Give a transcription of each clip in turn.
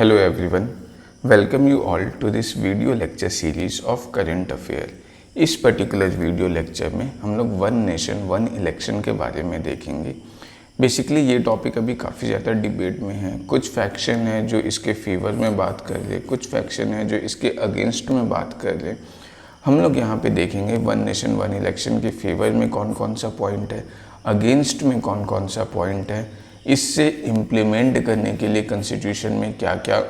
Hello everyone, welcome you all to this video lecture series of current affair। इस particular video lecture में हम लोग one nation one election के बारे में देखेंगे। बेसिकली ये टॉपिक अभी काफ़ी ज़्यादा डिबेट में है। कुछ फैक्शन है जो इसके फेवर में बात कर रहे, कुछ फैक्शन है जो इसके अगेंस्ट में बात कर रहे। हम लोग यहाँ पे देखेंगे वन नेशन वन इलेक्शन के फेवर में कौन कौन सा पॉइंट है, अगेंस्ट में कौन कौन सा पॉइंट है, इससे इम्प्लीमेंट करने के लिए कॉन्स्टिट्यूशन में क्या क्या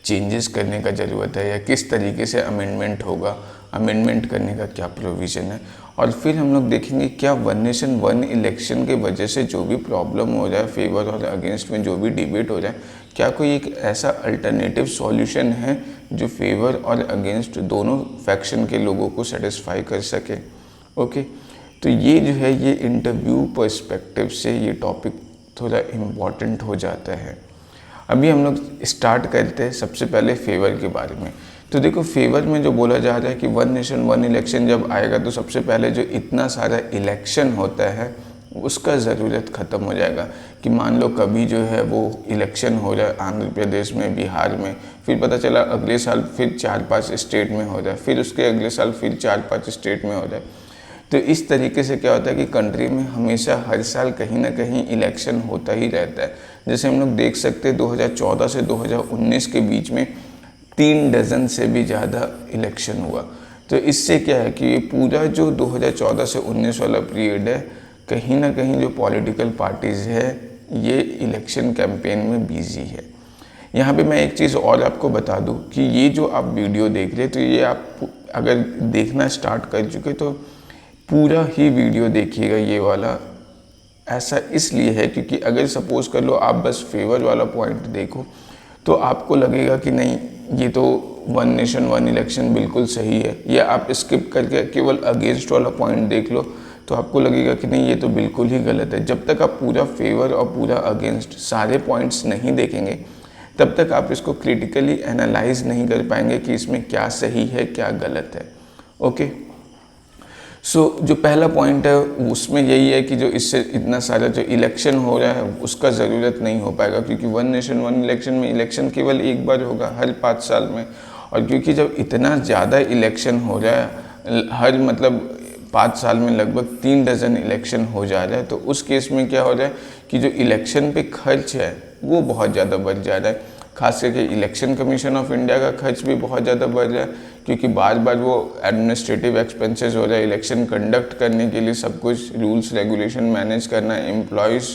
चेंजेस करने का ज़रूरत है या किस तरीके से अमेंडमेंट होगा, अमेंडमेंट करने का क्या प्रोविज़न है। और फिर हम लोग देखेंगे क्या वन नेशन वन इलेक्शन के वजह से जो भी प्रॉब्लम हो रहा है, फेवर और अगेंस्ट में जो भी डिबेट हो रहा है, क्या कोई एक ऐसा अल्टरनेटिव सॉल्यूशन है जो फेवर और अगेंस्ट दोनों फैक्शन के लोगों को सेटिस्फाई कर सके। ओके, तो ये जो है ये इंटरव्यू पर्सपेक्टिव से ये टॉपिक थोड़ा इम्पॉर्टेंट हो जाता है। अभी हम लोग स्टार्ट करते हैं सबसे पहले फेवर के बारे में। तो देखो फेवर में जो बोला जा रहा है कि वन नेशन वन इलेक्शन जब आएगा तो सबसे पहले जो इतना सारा इलेक्शन होता है उसका ज़रूरत ख़त्म हो जाएगा। कि मान लो कभी जो है वो इलेक्शन हो रहा है आंध्र प्रदेश में, बिहार में, फिर पता चला अगले साल फिर 4-5 स्टेट में हो रहा है, फिर उसके अगले साल फिर 4-5 स्टेट में हो रहा है। तो इस तरीके से क्या होता है कि कंट्री में हमेशा हर साल कहीं ना कहीं इलेक्शन होता ही रहता है। जैसे हम लोग देख सकते हैं 2014 से 2019 के बीच में 3 डज़न से भी ज़्यादा इलेक्शन हुआ। तो इससे क्या है कि ये पूरा जो 2014 से 19 वाला पीरियड है, कहीं ना कहीं जो पॉलिटिकल पार्टीज़ है ये इलेक्शन कैंपेन में बिजी है। यहाँ पे मैं एक चीज़ और आपको बता दूँ कि ये जो आप वीडियो देख रहे तो ये आप अगर देखना स्टार्ट कर चुके तो पूरा ही वीडियो देखिएगा ये वाला। ऐसा इसलिए है क्योंकि अगर सपोज़ कर लो आप बस फेवर वाला पॉइंट देखो तो आपको लगेगा कि नहीं ये तो वन नेशन वन इलेक्शन बिल्कुल सही है, या आप स्किप करके केवल अगेंस्ट वाला पॉइंट देख लो तो आपको लगेगा कि नहीं ये तो बिल्कुल ही गलत है। जब तक आप पूरा फेवर और पूरा अगेंस्ट सारे पॉइंट्स नहीं देखेंगे तब तक आप इसको क्रिटिकली एनालाइज नहीं कर पाएंगे कि इसमें क्या सही है क्या गलत है। ओके, जो पहला पॉइंट है उसमें यही है कि जो इससे इतना सारा जो इलेक्शन हो रहा है उसका ज़रूरत नहीं हो पाएगा, क्योंकि वन नेशन वन इलेक्शन में इलेक्शन केवल एक बार होगा हर 5 साल में। और क्योंकि जब इतना ज़्यादा इलेक्शन हो रहा है हर 5 साल में लगभग 3 डज़न इलेक्शन हो जा रहा है, तो उस केस में क्या हो रहा है कि जो इलेक्शन पे खर्च है वो बहुत ज़्यादा बढ़ जा रहा है। खास करके इलेक्शन कमीशन ऑफ इंडिया का खर्च भी बहुत ज़्यादा बढ़ रहा है, क्योंकि बार बार वो एडमिनिस्ट्रेटिव एक्सपेंसेस हो रहा है। इलेक्शन कंडक्ट करने के लिए सब कुछ रूल्स रेगुलेशन मैनेज करना, एम्प्लॉयज़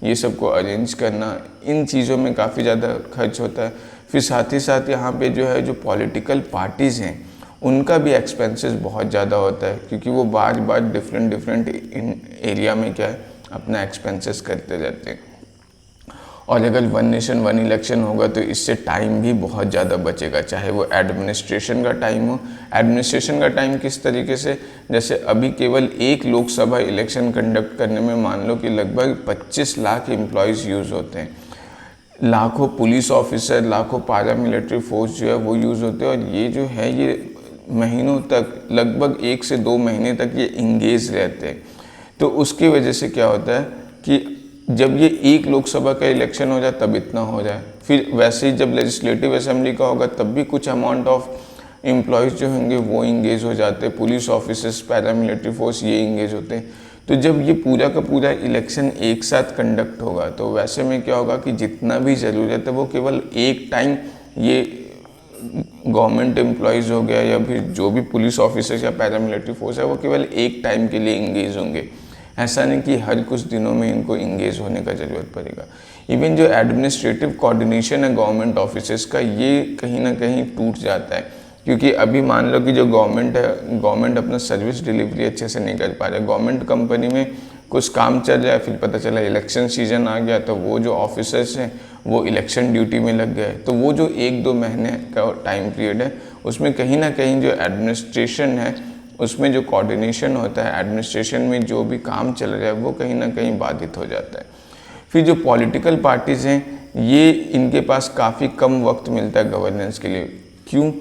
ये सब को अरेंज करना, इन चीज़ों में काफ़ी ज़्यादा खर्च होता है। फिर साथ ही साथ यहाँ पे जो है जो पॉलिटिकल पार्टीज़ हैं उनका भी एक्सपेंसेस बहुत ज़्यादा होता है, क्योंकि वो बार बार डिफरेंट एरिया में क्या है अपना एक्सपेंसेस करते रहते हैं। और अगर वन नेशन वन इलेक्शन होगा तो इससे टाइम भी बहुत ज़्यादा बचेगा, चाहे वो एडमिनिस्ट्रेशन का टाइम हो। एडमिनिस्ट्रेशन का टाइम किस तरीके से, जैसे अभी केवल एक लोकसभा इलेक्शन कंडक्ट करने में मान लो कि लगभग 25 लाख एम्प्लॉयज़ यूज़ होते हैं, लाखों पुलिस ऑफिसर, लाखों पैरामिलिट्री फोर्स जो है वो यूज़ होते हैं। और ये जो है ये महीनों तक, लगभग 1 से 2 महीने तक ये इंगेज रहते हैं। तो उसकी वजह से क्या होता है कि जब ये एक लोकसभा का इलेक्शन हो जाए तब इतना हो जाए, फिर वैसे ही जब लेजिस्लेटिव असेंबली का होगा तब भी कुछ अमाउंट ऑफ एम्प्लॉयज़ जो होंगे वो इंगेज हो जाते हैं, पुलिस ऑफिसर्स, पैरामिलिट्री फोर्स ये इंगेज होते हैं। तो जब ये पूरा का पूरा इलेक्शन एक साथ कंडक्ट होगा तो वैसे में क्या होगा कि जितना भी ज़रूरत है वो केवल एक टाइम ये गवर्नमेंट एम्प्लॉयज़ हो गया या फिर जो भी पुलिस ऑफिसर्स या पैरामिलिट्री फोर्स है वो केवल एक टाइम के लिए इंगेज होंगे। ऐसा नहीं कि हर कुछ दिनों में इनको इंगेज होने का ज़रूरत पड़ेगा। इवन जो एडमिनिस्ट्रेटिव कोऑर्डिनेशन है गवर्नमेंट ऑफिसेस का, ये कहीं ना कहीं टूट जाता है, क्योंकि अभी मान लो कि जो गवर्नमेंट है, गवर्नमेंट अपना सर्विस डिलीवरी अच्छे से नहीं कर पा रहा है। गवर्नमेंट कंपनी में कुछ काम चल रहा है, फिर पता चला इलेक्शन सीजन आ गया तो वो जो ऑफिसर्स हैं वो इलेक्शन ड्यूटी में लग गए। तो वो जो 1-2 महीने का टाइम पीरियड है उसमें कहीं ना कहीं जो एडमिनिस्ट्रेशन है उसमें जो कोऑर्डिनेशन होता है, एडमिनिस्ट्रेशन में जो भी काम चल रहा है वो कहीं ना कहीं बाधित हो जाता है। फिर जो पॉलिटिकल पार्टीज़ हैं ये इनके पास काफ़ी कम वक्त मिलता है गवर्नेंस के लिए। क्यों?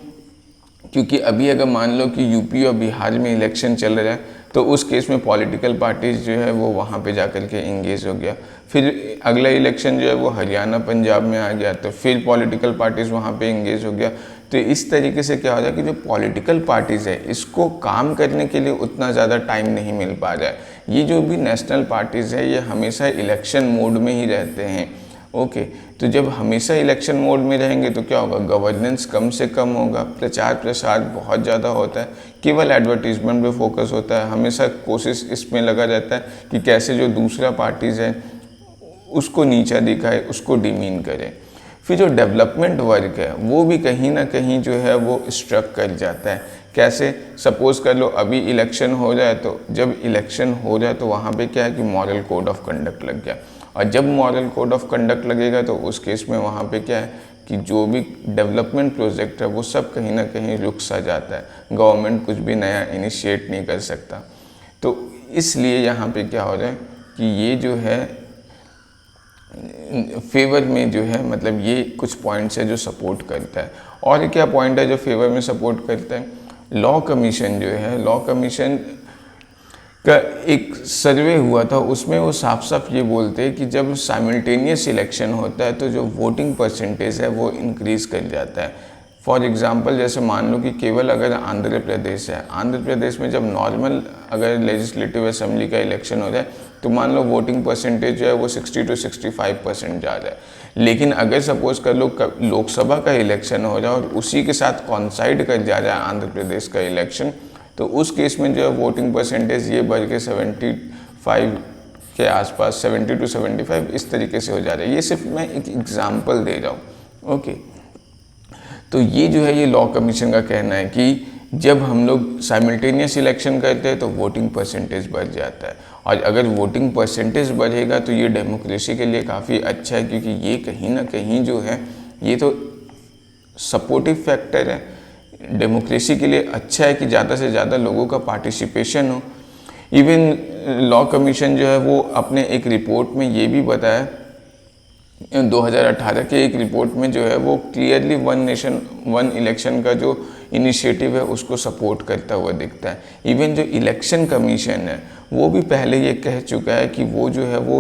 क्योंकि अभी अगर मान लो कि यूपी और बिहार में इलेक्शन चल रहा है तो उस केस में पॉलिटिकल पार्टीज जो है वो वहाँ पे जा कर के इंगेज हो गया। फिर अगला इलेक्शन जो है वो हरियाणा पंजाब में आ गया, तो फिर पॉलिटिकल पार्टीज वहाँ पे इंगेज हो गया। तो इस तरीके से क्या हो रहा है कि जो पॉलिटिकल पार्टीज़ है इसको काम करने के लिए उतना ज़्यादा टाइम नहीं मिल पा रहा है। ये जो भी नेशनल पार्टीज़ है ये हमेशा इलेक्शन मोड में ही रहते हैं। ओके, तो जब हमेशा इलेक्शन मोड में रहेंगे तो क्या होगा, गवर्नेंस कम से कम होगा, प्रचार प्रसार बहुत ज़्यादा होता है, केवल एडवर्टीजमेंट पे फोकस होता है, हमेशा कोशिश इसमें लगा रहता है कि कैसे जो दूसरा पार्टीज़ है उसको नीचा दिखाए, उसको डिमीन करे। फिर जो डेवलपमेंट वर्क है वो भी कहीं ना कहीं जो है वो स्ट्रक कर जाता है। कैसे, सपोज कर लो अभी इलेक्शन हो जाए, तो जब इलेक्शन हो जाए तो वहाँ पे क्या है कि मॉरल कोड ऑफ कंडक्ट लग गया, और जब मॉरल कोड ऑफ कंडक्ट लगेगा तो उस केस में वहाँ पे क्या है कि जो भी डेवलपमेंट प्रोजेक्ट है वो सब कहीं ना कहीं रुक सा जाता है, गवर्नमेंट कुछ भी नया इनिशिएट नहीं कर सकता। तो इसलिए यहाँ पे क्या हो रहा है कि ये जो है फेवर में जो है, मतलब ये कुछ पॉइंट्स है जो सपोर्ट करता है। और क्या पॉइंट है जो फेवर में सपोर्ट करता है, लॉ कमीशन जो है, लॉ कमीशन का एक सर्वे हुआ था, उसमें वो साफ साफ ये बोलते हैं कि जब साइमल्टेनियस इलेक्शन होता है तो जो वोटिंग परसेंटेज है वो इंक्रीज़ कर जाता है। फॉर एग्जांपल जैसे मान लो कि केवल अगर आंध्र प्रदेश है, आंध्र प्रदेश में जब नॉर्मल अगर लेजिस्लेटिव असेंबली का इलेक्शन हो जाए तो मान लो वोटिंग परसेंटेज जो है वो 60 to 65% जा रहा है। लेकिन अगर सपोज कर लो लोकसभा का इलेक्शन हो जाए और उसी के साथ कॉन्साइड कर जा रहा है आंध्र प्रदेश का इलेक्शन, तो उस केस में जो है वोटिंग परसेंटेज ये बढ़ के 75 के आसपास, 70 to 75 इस तरीके से हो जा रहा है। ये सिर्फ मैं एक एग्जांपल दे रहा हूँ। ओके, तो ये जो है ये लॉ कमीशन का कहना है कि जब हम लोग साइमल्टेनियस इलेक्शन करते हैं तो वोटिंग परसेंटेज बढ़ जाता है, और अगर वोटिंग परसेंटेज बढ़ेगा तो ये डेमोक्रेसी के लिए काफ़ी अच्छा है, क्योंकि ये कहीं ना कहीं जो है ये तो सपोर्टिव फैक्टर है, डेमोक्रेसी के लिए अच्छा है कि ज़्यादा से ज़्यादा लोगों का पार्टिसिपेशन हो। इवन लॉ कमीशन जो है वो अपने एक रिपोर्ट में ये भी बताया, 2018 के एक रिपोर्ट में जो है वो clearly one nation one election का जो इनिशिएटिव है उसको सपोर्ट करता हुआ दिखता है। इवन जो इलेक्शन कमीशन है वो भी पहले ये कह चुका है कि वो जो है वो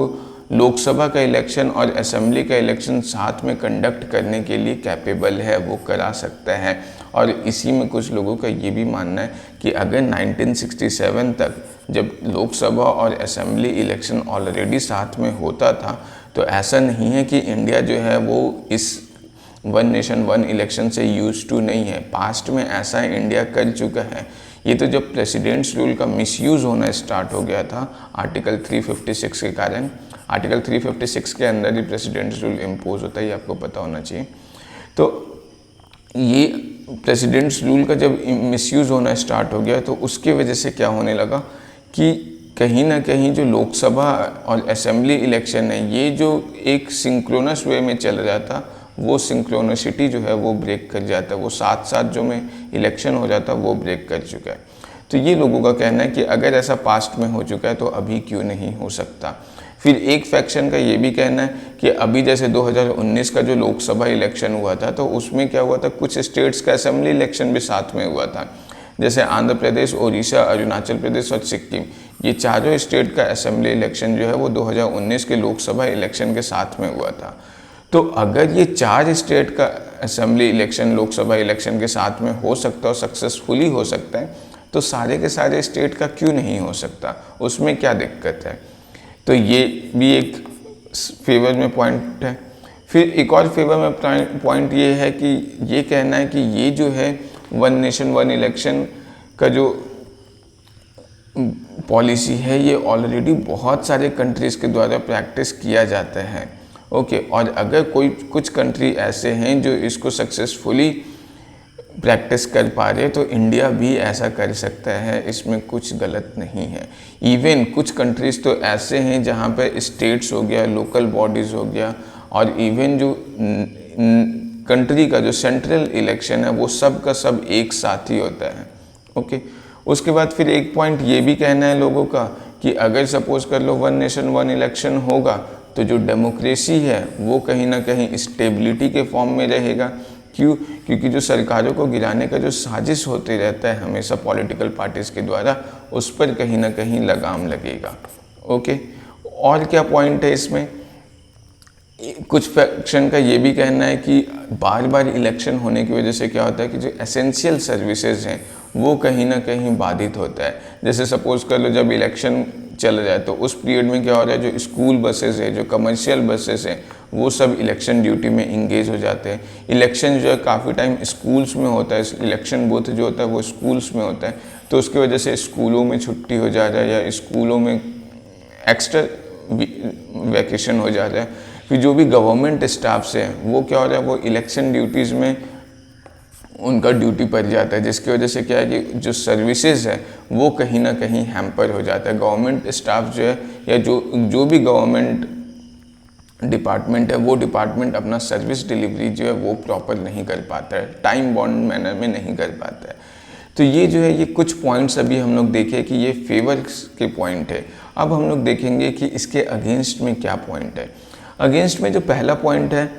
लोकसभा का इलेक्शन और असेंबली का इलेक्शन साथ में कंडक्ट करने के लिए कैपेबल है, वो करा सकता है। और इसी में कुछ लोगों का ये भी मानना है कि अगर 1967 तक जब लोकसभा और असेंबली इलेक्शन ऑलरेडी साथ में होता था, तो ऐसा नहीं है कि इंडिया जो है वो इस वन नेशन वन इलेक्शन से यूज टू नहीं है। पास्ट में ऐसा इंडिया कर चुका है। ये तो जब प्रेसिडेंट्स रूल का मिसयूज़ होना स्टार्ट हो गया था आर्टिकल 356 के कारण, आर्टिकल 356 के अंदर ही प्रेसिडेंट्स रूल इम्पोज होता है, ये आपको पता होना चाहिए। तो ये प्रेसिडेंट्स रूल का जब मिसयूज़ होना स्टार्ट हो गया तो उसकी वजह से क्या होने लगा कि कहीं ना कहीं जो लोकसभा और असेंबली इलेक्शन है ये जो एक सिंक्रोनस वे में चल रहा था, वो सिंक्रोनिसिटी जो है वो ब्रेक कर जाता है, वो साथ साथ जो में इलेक्शन हो जाता है वो ब्रेक कर चुका है। तो ये लोगों का कहना है कि अगर ऐसा पास्ट में हो चुका है तो अभी क्यों नहीं हो सकता। फिर एक फैक्शन का ये भी कहना है कि अभी जैसे 2019 का जो लोकसभा इलेक्शन हुआ था तो उसमें क्या हुआ था, कुछ स्टेट्स का असेंबली इलेक्शन भी साथ में हुआ था, जैसे आंध्र प्रदेश, उड़ीसा, अरुणाचल प्रदेश और सिक्किम। ये चारों स्टेट का असेंबली इलेक्शन जो है वो 2019 के लोकसभा इलेक्शन के साथ में हुआ था। तो अगर ये 4 स्टेट का असेंबली इलेक्शन लोकसभा इलेक्शन के साथ में हो सकता है और सक्सेसफुली हो सकता है, तो सारे के सारे स्टेट का क्यों नहीं हो सकता, उसमें क्या दिक्कत है। तो ये भी एक फेवर में पॉइंट है। फिर एक और फेवर में पॉइंट ये है कि ये कहना है कि ये जो है वन नेशन वन इलेक्शन का जो पॉलिसी है ये ऑलरेडी बहुत सारे कंट्रीज़ के द्वारा प्रैक्टिस किया जाता है। ओके, और अगर कुछ कंट्री ऐसे हैं जो इसको सक्सेसफुली प्रैक्टिस कर पा रहे तो इंडिया भी ऐसा कर सकता है, इसमें कुछ गलत नहीं है। इवन कुछ कंट्रीज़ तो ऐसे हैं जहाँ पे स्टेट्स हो गया, लोकल बॉडीज़ हो गया, और इवन जो कंट्री का जो सेंट्रल इलेक्शन है वो सब का सब एक साथ ही होता है। ओके, उसके बाद फिर एक पॉइंट ये भी कहना है लोगों का कि अगर सपोज कर लो वन नेशन वन इलेक्शन होगा तो जो डेमोक्रेसी है वो कहीं ना कहीं स्टेबिलिटी के फॉर्म में रहेगा, क्यों? क्योंकि जो सरकारों को गिराने का जो साजिश होते रहता है हमेशा पॉलिटिकल पार्टीज़ के द्वारा, उस पर कहीं ना कहीं लगाम लगेगा। ओके, और क्या पॉइंट है इसमें? कुछ फैक्शन का ये भी कहना है कि बार बार इलेक्शन होने की वजह से क्या होता है कि जो एसेंशियल सर्विसेज हैं वो कहीं ना कहीं बाधित होता है। जैसे सपोज कर लो जब इलेक्शन चल रहा है तो उस पीरियड में क्या हो रहा है, जो स्कूल बसेस है, जो कमर्शियल बसेस हैं, वो सब इलेक्शन ड्यूटी में इंगेज हो जाते हैं। इलेक्शन जो है काफ़ी टाइम स्कूल्स में होता है, इलेक्शन बूथ जो होता है वो स्कूल्स में होता है, तो उसकी वजह से स्कूलों में छुट्टी हो जा रहा है या स्कूलों में एक्स्ट्रा वैकेशन हो जा रहा है। फिर जो भी गवर्नमेंट स्टाफ्स हैं वो क्या हो रहा है, वो इलेक्शन ड्यूटीज़ में उनका ड्यूटी पड़ जाता है, जिसकी वजह से क्या है कि जो सर्विसेज है वो कहीं ना कहीं हैम्पर हो जाता है। गवर्नमेंट स्टाफ जो है या जो भी गवर्नमेंट डिपार्टमेंट है वो डिपार्टमेंट अपना सर्विस डिलीवरी जो है वो प्रॉपर नहीं कर पाता है, टाइम बाउंड मैनर में नहीं कर पाता है। तो ये जो है ये कुछ पॉइंट्स अभी हम लोग देखे कि ये फेवर्स के पॉइंट है। अब हम लोग देखेंगे कि इसके अगेंस्ट में क्या पॉइंट है। अगेंस्ट में जो पहला पॉइंट है,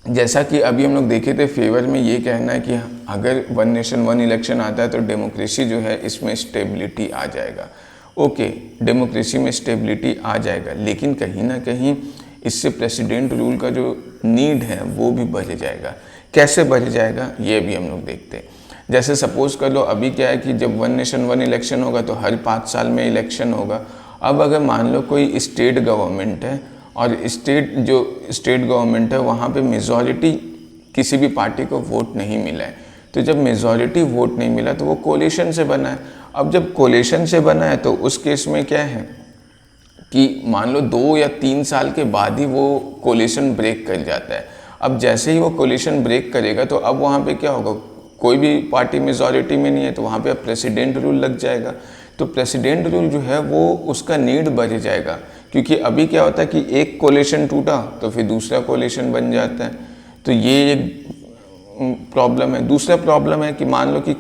जैसा कि अभी हम लोग देखे थे, फेवर में ये कहना है कि अगर वन नेशन वन इलेक्शन आता है तो डेमोक्रेसी जो है इसमें स्टेबिलिटी आ जाएगा। ओके, डेमोक्रेसी में स्टेबिलिटी आ जाएगा, लेकिन कहीं ना कहीं इससे प्रेसिडेंट रूल का जो नीड है वो भी बढ़ जाएगा। कैसे बढ़ जाएगा ये भी हम लोग देखते हैं। जैसे सपोज कर लो अभी क्या है कि जब वन नेशन वन इलेक्शन होगा तो हर 5 साल में इलेक्शन होगा। अब अगर मान लो कोई स्टेट गवर्नमेंट है और स्टेट गवर्नमेंट है वहाँ पे मेजॉरिटी किसी भी पार्टी को वोट नहीं मिला है, तो जब मेजॉरिटी वोट नहीं मिला तो वो कोलिशन से बना है। अब जब कोलिशन से बना है तो उस केस में क्या है कि मान लो 2 या 3 साल के बाद ही वो कोलिशन ब्रेक कर जाता है। अब जैसे ही वो कोलिशन ब्रेक करेगा तो अब वहाँ पे क्या होगा, कोई भी पार्टी मेजॉरिटी में नहीं है तो वहाँ पे अब प्रेसिडेंट रूल लग जाएगा। तो प्रेसिडेंट रूल जो है वो उसका नीड बढ़ जाएगा, क्योंकि अभी क्या होता है कि एक कोलिशन टूटा तो फिर दूसरा कोलिशन बन जाता है। तो ये एक प्रॉब्लम है। दूसरा प्रॉब्लम है कि मान लो कि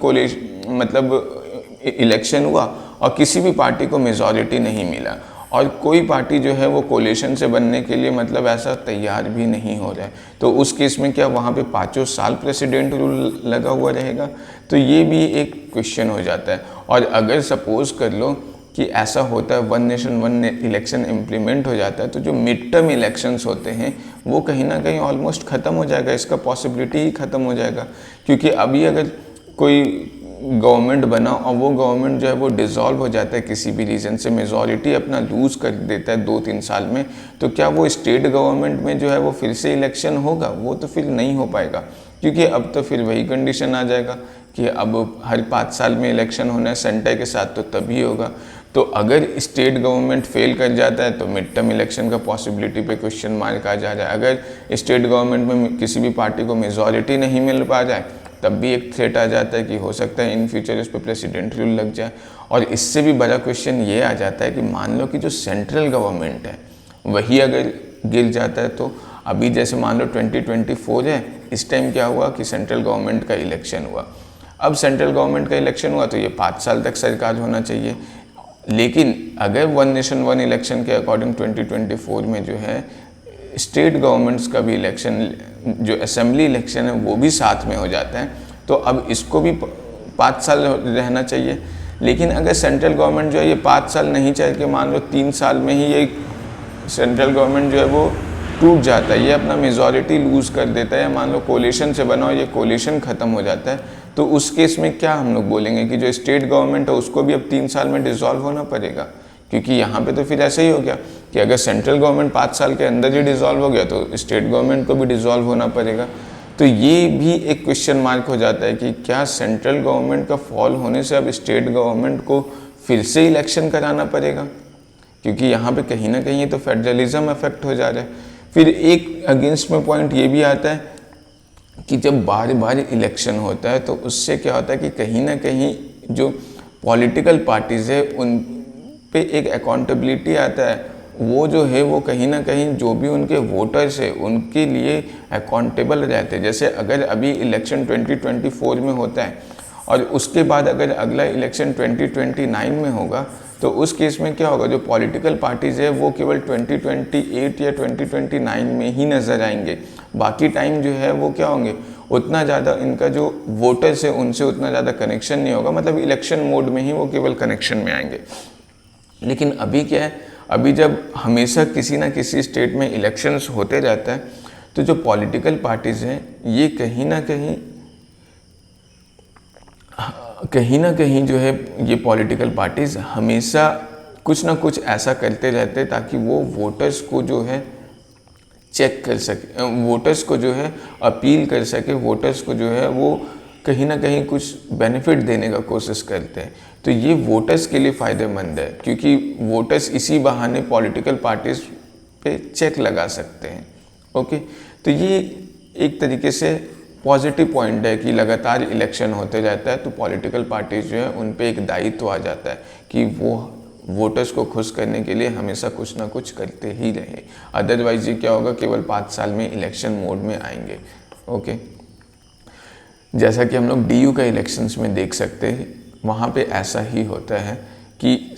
इलेक्शन हुआ और किसी भी पार्टी को मेजॉरिटी नहीं मिला और कोई पार्टी जो है वो कोलिशन से बनने के लिए ऐसा तैयार भी नहीं हो रहा है, तो उस केस में क्या वहाँ पे 5 साल प्रेसिडेंट रूल लगा हुआ रहेगा? तो ये भी एक क्वेश्चन हो जाता है। और अगर सपोज कर लो कि ऐसा होता है, one nation one election implement हो जाता है, तो जो मिड टर्म इलेक्शंस होते हैं वो कहीं ना कहीं ऑलमोस्ट ख़त्म हो जाएगा, इसका पॉसिबिलिटी ही ख़त्म हो जाएगा। क्योंकि अभी अगर कोई गवर्नमेंट बना और वो गवर्नमेंट जो है वो डिसॉल्व हो जाता है किसी भी रीज़न से, मेजॉरिटी अपना लूज़ कर देता है 2-3 साल में, तो क्या वो स्टेट गवर्नमेंट में जो है वो फिर से इलेक्शन होगा? वो तो फिर नहीं हो पाएगा, क्योंकि अब तो फिर वही कंडीशन आ जाएगा कि अब हर 5 साल में इलेक्शन होना है सेंटर के साथ, तो तभी होगा। तो अगर स्टेट गवर्नमेंट फेल कर जाता है तो मिड टर्म इलेक्शन का पॉसिबिलिटी पे क्वेश्चन मार्क आ जा रहा है। अगर स्टेट गवर्नमेंट में किसी भी पार्टी को मेजॉरिटी नहीं मिल पा जाए तब भी एक थ्रेट आ जाता है कि हो सकता है इन फ्यूचर इस पर प्रेसिडेंट रूल लग जाए। और इससे भी बड़ा क्वेश्चन ये आ जाता है कि मान लो कि जो सेंट्रल गवर्नमेंट है वही अगर गिर जाता है, तो अभी जैसे मान लो 2024 है, इस टाइम क्या हुआ कि सेंट्रल गवर्नमेंट का इलेक्शन हुआ। अब सेंट्रल गवर्नमेंट का इलेक्शन हुआ तो ये 5 साल तक सरकार होना चाहिए, लेकिन अगर वन नेशन वन इलेक्शन के अकॉर्डिंग 2024 में जो है स्टेट गवर्नमेंट्स का भी इलेक्शन, जो असेंबली इलेक्शन है वो भी साथ में हो जाता है, तो अब इसको भी 5 साल रहना चाहिए। लेकिन अगर सेंट्रल गवर्नमेंट जो है ये 5 साल नहीं चाहे कि मान लो 3 साल में ही ये सेंट्रल गवर्नमेंट जो है वो टूट जाता है, ये अपना मेजॉरिटी लूज़ कर देता है, मान लो कोलिशन से बना हो ये कोलिशन ख़त्म हो जाता है, तो उस केस में क्या हम लोग बोलेंगे कि जो स्टेट गवर्नमेंट है उसको भी अब 3 साल में डिसॉल्व होना पड़ेगा? क्योंकि यहाँ पे तो फिर ऐसा ही हो गया कि अगर सेंट्रल गवर्नमेंट 5 साल के अंदर ही डिसॉल्व हो गया तो स्टेट गवर्नमेंट को भी डिसॉल्व होना पड़ेगा। तो ये भी एक क्वेश्चन मार्क हो जाता है कि क्या सेंट्रल गवर्नमेंट का फॉल होने से अब स्टेट गवर्नमेंट को फिर से इलेक्शन कराना पड़ेगा? क्योंकि यहाँ पे कहीं ना कहीं तो फेडरलिज्म अफेक्ट हो जा रहा है। फिर एक अगेंस्ट में पॉइंट ये भी आता है कि जब बार बार इलेक्शन होता है तो उससे क्या होता है कि कहीं ना कहीं जो पॉलिटिकल पार्टीज़ है उन पे एक अकाउंटेबिलिटी आता है, वो जो है वो कहीं ना कहीं जो भी उनके वोटर्स है उनके लिए अकाउंटेबल रहते हैं। जैसे अगर अभी इलेक्शन 2024 में होता है और उसके बाद अगर अगला इलेक्शन 2029 में होगा तो उस केस में क्या होगा, जो पॉलिटिकल पार्टीज़ है वो केवल 2028 या 2029 में ही नज़र आएंगे। बाकी टाइम जो है वो क्या होंगे, उतना ज़्यादा इनका जो वोटर्स है उनसे उतना ज़्यादा कनेक्शन नहीं होगा, मतलब इलेक्शन मोड में ही वो केवल कनेक्शन में आएंगे। लेकिन अभी क्या है, अभी जब हमेशा किसी ना किसी स्टेट में इलेक्शंस होते रहता है तो जो पॉलिटिकल पार्टीज़ हैं ये कहीं ना कहीं जो है ये पॉलिटिकल पार्टीज़ हमेशा कुछ ना कुछ ऐसा करते रहते हैं ताकि वो वोटर्स को जो है चेक कर सके, वोटर्स को जो है अपील कर सके, वोटर्स को जो है वो कहीं ना कहीं कुछ बेनिफिट देने का कोशिश करते हैं। तो ये वोटर्स के लिए फ़ायदेमंद है क्योंकि वोटर्स इसी बहाने पॉलिटिकल पार्टीज पे चेक लगा सकते हैं। ओके, तो ये एक तरीके से पॉजिटिव पॉइंट है कि लगातार इलेक्शन होते रहता है तो पॉलिटिकल पार्टीज जो है उन पे एक दायित्व आ जाता है कि वो वोटर्स को खुश करने के लिए हमेशा कुछ ना कुछ करते ही रहे। अदरवाइज ये क्या होगा, केवल 5 साल में इलेक्शन मोड में आएंगे। ओके, जैसा कि हम लोग DU का इलेक्शंस में देख सकते हैं, वहाँ पे ऐसा ही होता है कि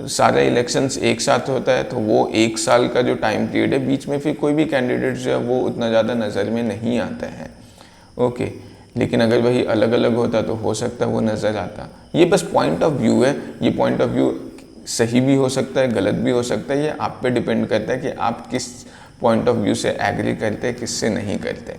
सारा इलेक्शंस एक साथ होता है तो वो 1 साल का जो टाइम पीरियड है, बीच में फिर कोई भी कैंडिडेट जो है वो उतना ज़्यादा नज़र में नहीं आता है। ओके, लेकिन अगर वही अलग अलग होता तो हो सकता है वो नज़र आता। ये बस पॉइंट ऑफ व्यू है, ये पॉइंट ऑफ व्यू सही भी हो सकता है, गलत भी हो सकता है, ये आप पे डिपेंड करता है कि आप किस पॉइंट ऑफ व्यू से एग्री करते हैं, किससे नहीं करते।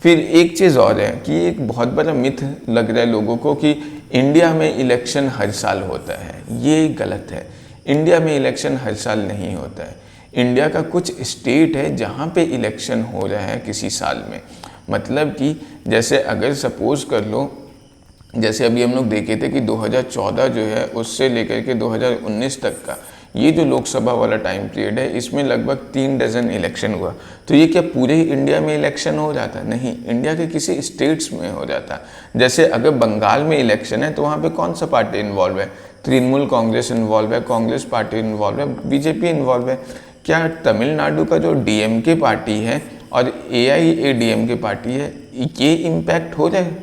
फिर एक चीज़ और है कि एक बहुत बड़ा मिथ लग रहा है लोगों को कि इंडिया में इलेक्शन हर साल होता है। ये गलत है, इंडिया में इलेक्शन हर साल नहीं होता है। इंडिया का कुछ स्टेट है जहाँ पे इलेक्शन हो रहा है किसी साल में, मतलब कि जैसे अगर सपोज़ कर लो, जैसे अभी हम लोग देखे थे कि 2014 जो है उससे लेकर के 2019 तक का ये जो लोकसभा वाला टाइम पीरियड है, इसमें लगभग 3 डज़न इलेक्शन हुआ। तो ये क्या पूरे इंडिया में इलेक्शन हो जाता? नहीं, इंडिया के किसी स्टेट्स में हो जाता। जैसे अगर बंगाल में इलेक्शन है तो वहाँ पे कौन सा पार्टी इन्वॉल्व है? तृणमूल कांग्रेस इन्वॉल्व है, कांग्रेस पार्टी इन्वॉल्व है, बीजेपी इन्वॉल्व है। क्या तमिलनाडु का जो DMK पार्टी है और AIADMK पार्टी है, ये इम्पैक्ट हो जाए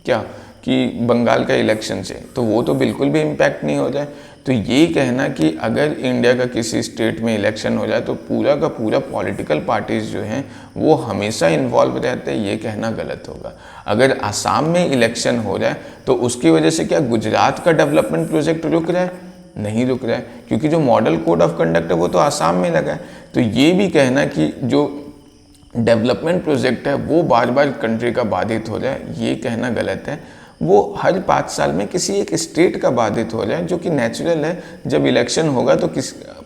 क्या कि बंगाल का इलेक्शन से? तो वो तो बिल्कुल भी इम्पैक्ट नहीं हो जाए। तो ये कहना कि अगर इंडिया का किसी स्टेट में इलेक्शन हो जाए तो पूरा का पूरा पॉलिटिकल पार्टीज जो हैं वो हमेशा इन्वॉल्व रहते हैं, ये कहना गलत होगा। अगर आसाम में इलेक्शन हो जाए तो उसकी वजह से क्या गुजरात का डेवलपमेंट प्रोजेक्ट रुक रहा है? नहीं रुक रहा है, क्योंकि जो मॉडल कोड ऑफ कंडक्ट है वो तो आसाम में लगा है। तो ये भी कहना कि जो डेवलपमेंट प्रोजेक्ट है वो बार बार कंट्री का बाधित हो जाए, ये कहना गलत है। वो हर 5 साल में किसी एक स्टेट का बाधित हो जाए, जो कि नेचुरल है। जब इलेक्शन होगा तो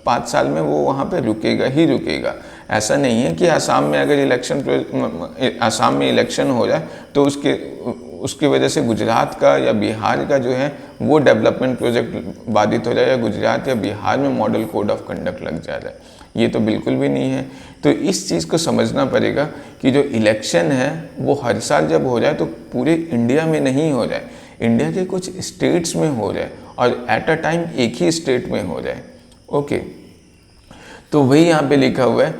5 साल में वो वहाँ पे रुकेगा ही रुकेगा। ऐसा नहीं है कि आसाम में अगर आसाम में इलेक्शन हो जाए तो उसकी वजह से गुजरात का या बिहार का जो है वो डेवलपमेंट प्रोजेक्ट बाधित हो जाए, या गुजरात या बिहार में मॉडल कोड ऑफ कंडक्ट लग जा रहा है। ये तो बिल्कुल भी नहीं है। तो इस चीज़ को समझना पड़ेगा कि जो इलेक्शन है वो हर साल जब हो जाए तो पूरे इंडिया में नहीं हो जाए, इंडिया के कुछ स्टेट्स में हो जाए और एट अ टाइम एक ही स्टेट में हो जाए। ओके, तो वही यहाँ पे लिखा हुआ है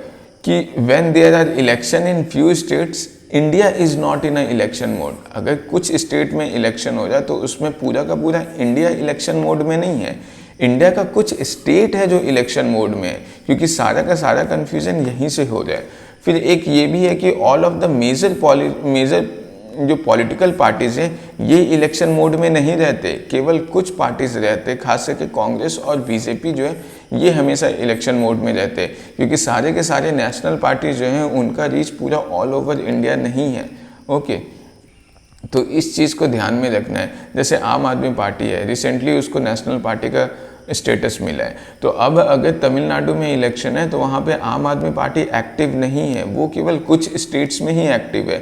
कि when there are election in few states India is not in a election mode. अगर कुछ स्टेट में इलेक्शन हो जाए तो उसमें पूरा का पूरा इंडिया इलेक्शन मोड में नहीं है। इंडिया का कुछ स्टेट है जो इलेक्शन मोड में है, क्योंकि सारा का सारा कन्फ्यूजन यहीं से हो जाए। फिर एक ये भी है कि ऑल ऑफ द मेजर जो पॉलिटिकल पार्टीज़ हैं ये इलेक्शन मोड में नहीं रहते, केवल कुछ पार्टीज़ रहते, खास करके कांग्रेस और बीजेपी जो है ये हमेशा इलेक्शन मोड में रहते, क्योंकि सारे के सारे नेशनल पार्टीज जो हैं उनका रीच पूरा ऑल ओवर इंडिया नहीं है। ओके, तो इस चीज़ को ध्यान में रखना है। जैसे आम आदमी पार्टी है, रिसेंटली उसको नेशनल पार्टी का स्टेटस मिला है, तो अब अगर तमिलनाडु में इलेक्शन है तो वहाँ पे आम आदमी पार्टी एक्टिव नहीं है, वो केवल कुछ स्टेट्स में ही एक्टिव है।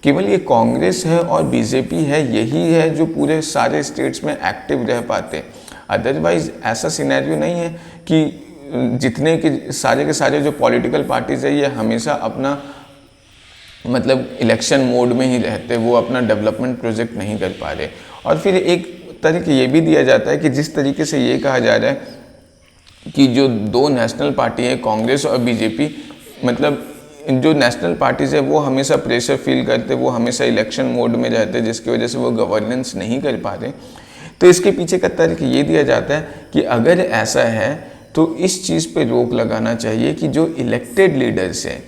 केवल ये कांग्रेस है और बीजेपी है, यही है जो पूरे सारे स्टेट्स में एक्टिव रह पाते। अदरवाइज ऐसा सिनेरियो नहीं है कि जितने के सारे जो पॉलिटिकल पार्टीज है ये हमेशा अपना मतलब इलेक्शन मोड में ही रहते, वो अपना डेवलपमेंट प्रोजेक्ट नहीं कर पा रहे। और फिर एक तरीके ये भी दिया जाता है कि जिस तरीके से ये कहा जा रहा है कि जो 2 नेशनल पार्टी है कांग्रेस और बीजेपी, मतलब जो नेशनल पार्टीज़ है वो हमेशा प्रेशर फील करते, वो हमेशा इलेक्शन मोड में रहते, जिसकी वजह से वो गवर्नेंस नहीं कर पा रहे। तो इसके पीछे का तर्क ये दिया जाता है कि अगर ऐसा है तो इस चीज़ पे रोक लगाना चाहिए कि जो इलेक्टेड लीडर्स हैं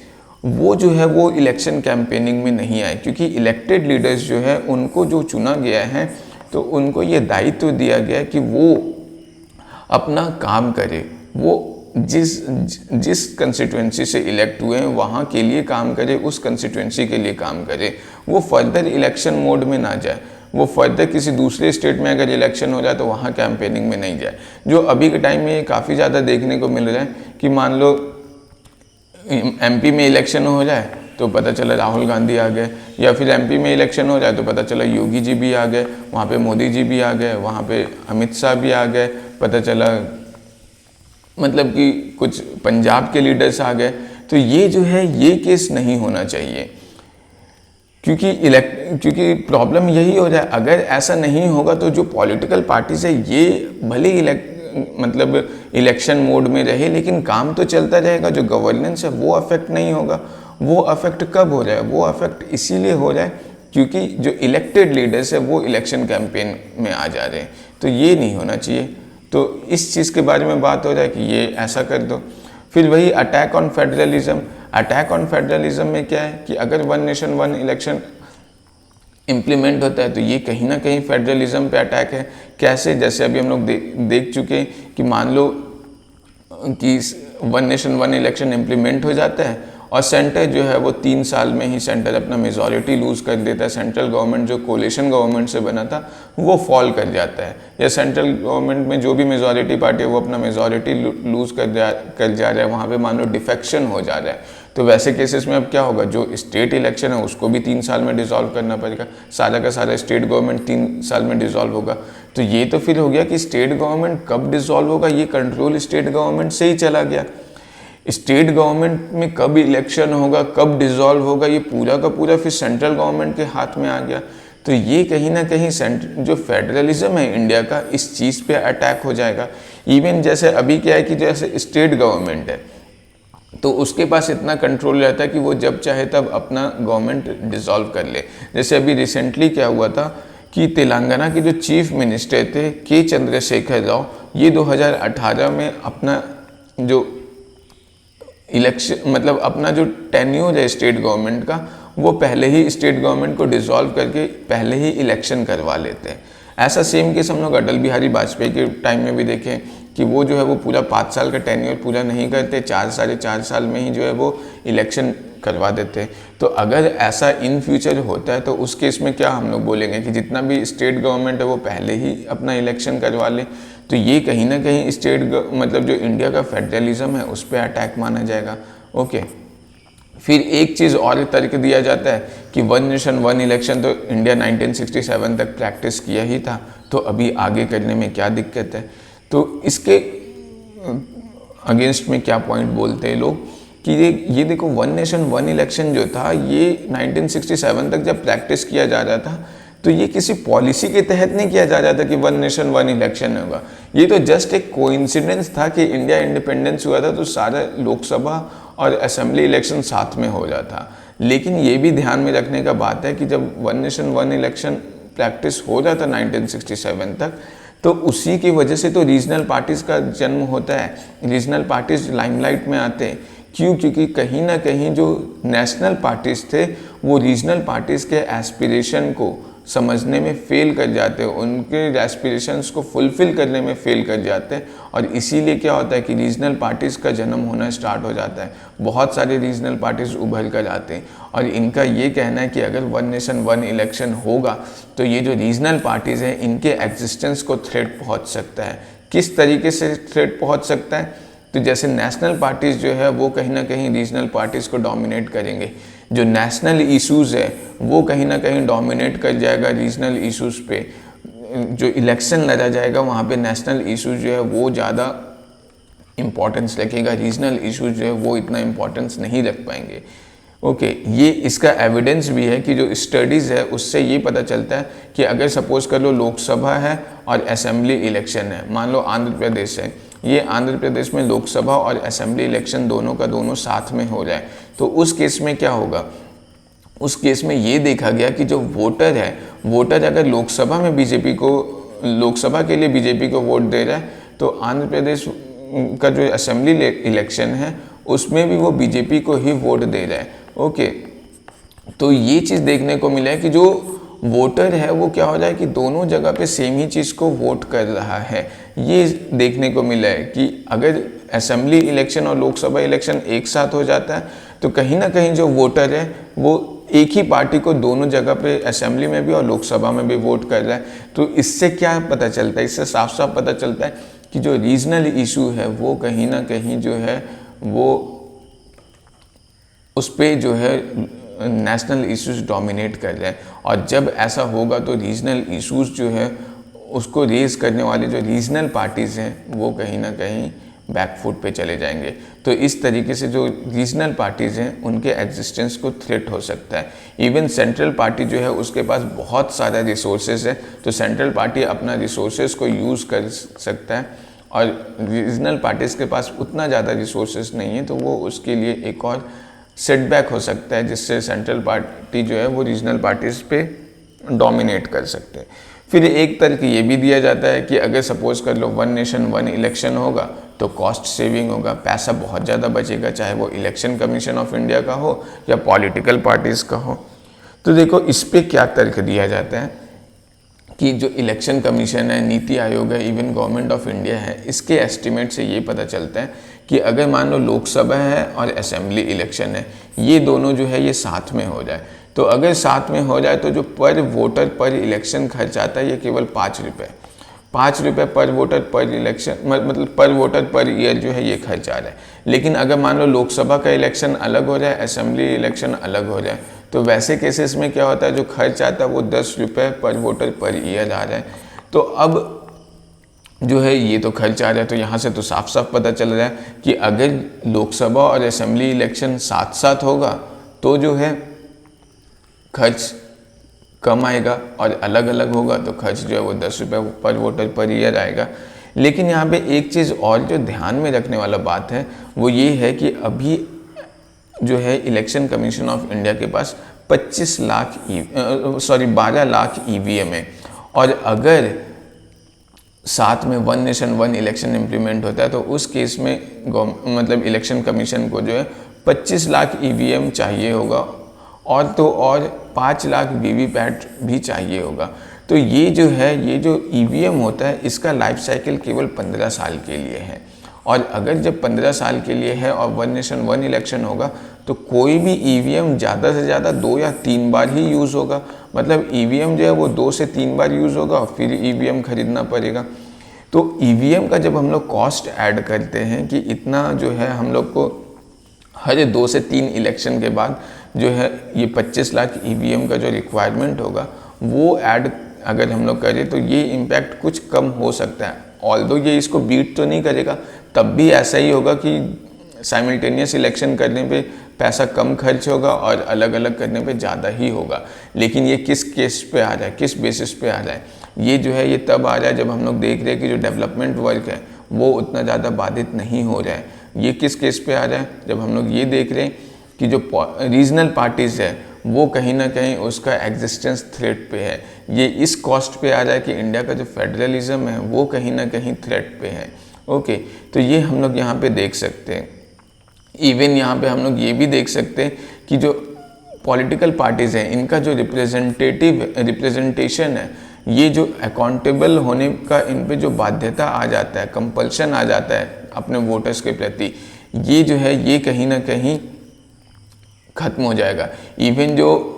वो जो है वो इलेक्शन कैंपेनिंग में नहीं आए, क्योंकि इलेक्टेड लीडर्स जो है उनको जो चुना गया है तो उनको ये दायित्व दिया गया है कि वो अपना काम करे, वो जिस कंस्टिट्यूंसी से इलेक्ट हुए हैं वहाँ के लिए काम करे, उस कंस्टिट्यूंसी के लिए काम करे, वो फर्दर इलेक्शन मोड में ना जाए, वो फर्दर किसी दूसरे स्टेट में अगर इलेक्शन हो जाए तो वहाँ कैंपेनिंग में नहीं जाए। जो अभी के टाइम में ये काफ़ी ज़्यादा देखने को मिल रहा है कि मान लो एमपी में इलेक्शन हो जाए तो पता चला राहुल गांधी आ गए, या फिर एमपी में इलेक्शन हो जाए तो पता चला योगी जी भी आ गए, वहाँ पे मोदी जी भी आ गए, वहाँ पे अमित शाह भी आ गए, पता चला मतलब कि कुछ पंजाब के लीडर्स आ गए। तो ये जो है ये केस नहीं होना चाहिए, क्योंकि प्रॉब्लम यही हो जाए। अगर ऐसा नहीं होगा तो जो पॉलिटिकल पार्टीज है ये भले इलेक्शन मोड में रहे लेकिन काम तो चलता रहेगा, जो गवर्नेंस है वो अफेक्ट नहीं होगा। वो अफेक्ट कब हो रहा है? वो अफेक्ट इसीलिए हो रहा है क्योंकि जो इलेक्टेड लीडर्स है वो इलेक्शन कैंपेन में आ जा रहे हैं। तो ये नहीं होना चाहिए। तो इस चीज़ के बारे में बात हो रहा है कि ये ऐसा कर दो। फिर वही attack on federalism. Attack on federalism में क्या है कि अगर one nation one election implement होता है तो ये कहीं ना कहीं फेडरलिज्म पे अटैक है। कैसे? जैसे अभी हम लोग देख चुके हैं कि मान लो कि one nation one election implement हो जाता है और सेंटर जो है वो 3 साल में ही सेंटर अपना मेजॉरिटी लूज़ कर देता है। सेंट्रल गवर्नमेंट जो कोलिशन गवर्नमेंट से बना था वो फॉल कर जाता है, या सेंट्रल गवर्नमेंट में जो भी मेजॉरिटी पार्टी है वो अपना मेजॉरिटी लूज़ कर जा रहा है, वहाँ पे मान लो डिफेक्शन हो जा रहा है। तो वैसे केसेस में अब क्या होगा? जो स्टेट इलेक्शन है उसको भी 3 साल में डिसॉल्व करना पड़ेगा, सारा का सारा स्टेट गवर्नमेंट 3 साल में डिसॉल्व होगा। तो ये तो फिर हो गया कि स्टेट गवर्नमेंट कब डिसॉल्व होगा, ये कंट्रोल स्टेट गवर्नमेंट से ही चला गया। स्टेट गवर्नमेंट में कब इलेक्शन होगा, कब डिसॉल्व होगा, ये पूरा का पूरा फिर सेंट्रल गवर्नमेंट के हाथ में आ गया। तो ये कहीं ना कहीं जो फेडरलिज्म है इंडिया का, इस चीज़ पे अटैक हो जाएगा। इवन जैसे अभी क्या है कि जैसे स्टेट गवर्नमेंट है तो उसके पास इतना कंट्रोल रहता है कि वो जब चाहे तब अपना गवर्नमेंट डिसॉल्व कर ले। जैसे अभी रिसेंटली क्या हुआ था कि तेलंगाना के जो चीफ मिनिस्टर थे के चंद्रशेखर राव, ये 2018 में अपना जो इलेक्शन अपना जो टेन्योर है स्टेट गवर्नमेंट का, वो पहले ही स्टेट गवर्नमेंट को डिसॉल्व करके पहले ही इलेक्शन करवा लेते हैं। ऐसा सेम केस हम लोग अटल बिहारी वाजपेयी के टाइम में भी देखें कि वो जो है वो पूरा 5 साल का टेन्योर पूरा नहीं करते, 4 साल में ही जो है वो इलेक्शन करवा देते हैं। तो अगर ऐसा इन फ्यूचर होता है तो उस केस में क्या हम लोग बोलेंगे कि जितना भी स्टेट गवर्नमेंट है वो पहले ही अपना इलेक्शन करवा ले। तो ये कहीं ना कहीं स्टेट जो इंडिया का फेडरलिज्म है उस पर अटैक माना जाएगा। ओके, फिर एक चीज़ और तर्क दिया जाता है कि वन नेशन वन इलेक्शन तो इंडिया 1967 तक प्रैक्टिस किया ही था, तो अभी आगे करने में क्या दिक्कत है? तो इसके अगेंस्ट में क्या पॉइंट बोलते हैं लोग कि ये देखो, वन नेशन वन इलेक्शन जो था ये 1967 तक जब प्रैक्टिस किया जा रहा था तो ये किसी पॉलिसी के तहत नहीं किया जा रहा था कि वन नेशन वन इलेक्शन होगा। ये तो जस्ट एक कोइंसिडेंस था कि इंडिया इंडिपेंडेंस हुआ था तो सारा लोकसभा और असेंबली इलेक्शन साथ में हो जाता। लेकिन ये भी ध्यान में रखने का बात है कि जब one nation one election practice हो रहा था 1967 तक, तो उसी की वजह से तो रीजनल पार्टीज़ का जन्म होता है। रीजनल पार्टीज़ लाइमलाइट में आते हैं। क्यों? क्योंकि कहीं ना कहीं जो नेशनल पार्टीज़ थे वो रीजनल पार्टीज़ के एस्पिरेशन को समझने में फेल कर जाते हैं, उनके एस्पिरेशंस को फुलफ़िल करने में फेल कर जाते हैं, और इसीलिए क्या होता है कि रीजनल पार्टीज़ का जन्म होना स्टार्ट हो जाता है। बहुत सारे रीजनल पार्टीज़ उभर कर आते हैं और इनका ये कहना है कि अगर वन नेशन वन इलेक्शन होगा तो ये जो रीजनल पार्टीज़ हैं इनके एग्जिस्टेंस को थ्रेट पहुँच सकता है। किस तरीके से थ्रेट पहुँच सकता है? तो जैसे नेशनल पार्टीज़ जो है वो कहीं ना कहीं रीजनल पार्टीज़ को डोमिनेट करेंगे। जो नेशनल इश्यूज़ है वो कहीं ना कहीं डोमिनेट कर जाएगा रीजनल इश्यूज़ पे। जो इलेक्शन लड़ा जाएगा वहाँ पे नेशनल इश्यूज़ जो है वो ज़्यादा इम्पोर्टेंस रखेगा, रीजनल इश्यूज़ जो है वो इतना इम्पोर्टेंस नहीं रख पाएंगे। ओके, ये इसका एविडेंस भी है कि जो स्टडीज़ है उससे ये पता चलता है कि अगर सपोज़ कर लो लोकसभा है और असेंबली इलेक्शन है, मान लो आंध्र प्रदेश है, ये आंध्र प्रदेश में लोकसभा और असेंबली इलेक्शन दोनों का दोनों साथ में हो रहा है, तो उस केस में क्या होगा, उस केस में ये देखा गया कि जो वोटर है, वोटर अगर लोकसभा में बीजेपी को, लोकसभा के लिए बीजेपी को वोट दे रहा है, तो आंध्र प्रदेश का जो असेंबली इलेक्शन है उसमें भी वो बीजेपी को ही वोट दे रहा है। ओके, तो ये चीज़ देखने को मिला है कि जो वोटर है वो क्या हो रहा है कि दोनों जगह पे सेम ही चीज़ को वोट कर रहा है। ये देखने को मिला है कि अगर असेंबली इलेक्शन और लोकसभा इलेक्शन एक साथ हो जाता है तो कहीं ना कहीं जो वोटर है वो एक ही पार्टी को दोनों जगह पे असेंबली में भी और लोकसभा में भी वोट कर रहा है। तो इससे क्या पता चलता है, इससे साफ साफ पता चलता है कि जो रीजनल इशू है वो कहीं ना कहीं जो है वो उस पर जो है नेशनल इश्यूज डोमिनेट कर रहे हैं। और जब ऐसा होगा तो रीजनल इश्यूज जो है उसको रेज करने वाले जो रीजनल पार्टीज़ हैं वो कहीं ना कहीं बैकफुट पे चले जाएंगे। तो इस तरीके से जो रीजनल पार्टीज़ हैं उनके एग्जिस्टेंस को थ्रेट हो सकता है। इवन सेंट्रल पार्टी जो है उसके पास बहुत सारा रिसोर्सेज है, तो सेंट्रल पार्टी अपना रिसोर्सेज को यूज़ कर सकता है और रीजनल पार्टीज़ के पास उतना ज़्यादा रिसोर्सेज नहीं है, तो वो उसके लिए एक और सेटबैक हो सकता है जिससे सेंट्रल पार्टी जो है वो रीजनल पार्टीज़ पे डोमिनेट कर सकते हैं। फिर एक तर्क ये भी दिया जाता है कि अगर सपोज कर लो वन नेशन वन इलेक्शन होगा तो कॉस्ट सेविंग होगा, पैसा बहुत ज़्यादा बचेगा, चाहे वो इलेक्शन कमीशन ऑफ इंडिया का हो या पॉलिटिकल पार्टीज़ का हो। तो देखो इस पे क्या तर्क दिया जाता है कि जो इलेक्शन कमीशन है, नीति आयोग है, इवन गवर्नमेंट ऑफ इंडिया है, इसके एस्टिमेट से ये पता चलता है कि अगर मान लो लोकसभा है और असेंबली इलेक्शन है, ये दोनों जो है ये साथ में हो जाए, तो अगर साथ में हो जाए तो जो पर वोटर पर इलेक्शन खर्च आता है ये केवल 5 रुपये पर वोटर पर इलेक्शन, मतलब पर वोटर पर ईयर जो है ये खर्च आ रहा है। लेकिन अगर मान लो लोकसभा का इलेक्शन अलग हो जाए, असेंबली इलेक्शन अलग हो जाए, तो वैसे केसेस में क्या होता है, जो खर्च आता है वो 10 रुपये पर वोटर पर ईयर आ रहा है। तो अब जो है ये तो खर्च आ रहा है, तो यहाँ से तो साफ साफ पता चल रहा है कि अगर लोकसभा और असेंबली इलेक्शन साथ साथ होगा तो जो है खर्च कम आएगा, और अलग अलग होगा तो खर्च जो है वो 10 रुपये पर वोटर पर ईयर आएगा। लेकिन यहाँ पे एक चीज़ और जो ध्यान में रखने वाला बात है वो ये है कि अभी जो है इलेक्शन कमीशन ऑफ इंडिया के पास 12 लाख EVM है, और अगर साथ में one nation one election implement होता है तो उस केस में मतलब इलेक्शन कमीशन को जो है 25 लाख EVM चाहिए होगा, और तो और 5 लाख VVPAT भी चाहिए होगा। तो ये जो है, ये जो EVM होता है इसका लाइफ साइकिल केवल 15 साल के लिए है, और अगर जब 15 साल के लिए है और वन नेशन वन इलेक्शन होगा तो कोई भी EVM ज़्यादा से ज़्यादा 2 या 3 बार ही यूज़ होगा। मतलब EVM जो है वो 2 से 3 बार यूज़ होगा और फिर EVM खरीदना पड़ेगा। तो EVM का जब हम लोग कॉस्ट ऐड करते हैं कि इतना जो है हम लोग को हर 2 से 3 इलेक्शन के बाद जो है ये 25 लाख EVM का जो रिक्वायरमेंट होगा वो ऐड अगर हम लोग करें तो ये इम्पैक्ट कुछ कम हो सकता है। ऑल्दो ये इसको बीट तो नहीं करेगा, तब भी ऐसा ही होगा कि साइमल्टेनियस इलेक्शन करने पे पैसा कम खर्च होगा और अलग अलग करने पे ज़्यादा ही होगा। लेकिन ये किस केस पे आ रहा है, किस बेसिस पे आ रहा है, ये जो है ये तब आ रहा है जब हम लोग देख रहे हैं कि जो डेवलपमेंट वर्क है वो उतना ज़्यादा बाधित नहीं हो रहा है। ये किस केस पे आ रहा है, जब हम लोग ये देख रहे हैं कि जो रीजनल पार्टीज़ है वो कहीं ना कहीं उसका एग्जिस्टेंस थ्रेट पे है। ये इस कॉस्ट पे आ रहा है कि इंडिया का जो फेडरलिज्म है वो कहीं ना कहीं थ्रेट पे है। ओके, तो ये हम लोग यहाँ पे देख सकते हैं। इवन यहाँ पे हम लोग ये भी देख सकते हैं कि जो पॉलिटिकल पार्टीज़ हैं इनका जो रिप्रेजेंटेशन है, ये जो अकाउंटेबल होने का इन पे जो बाध्यता आ जाता है, कंपल्शन आ जाता है अपने वोटर्स के प्रति, ये जो है ये कहीं ना कहीं ख़त्म हो जाएगा। इवन जो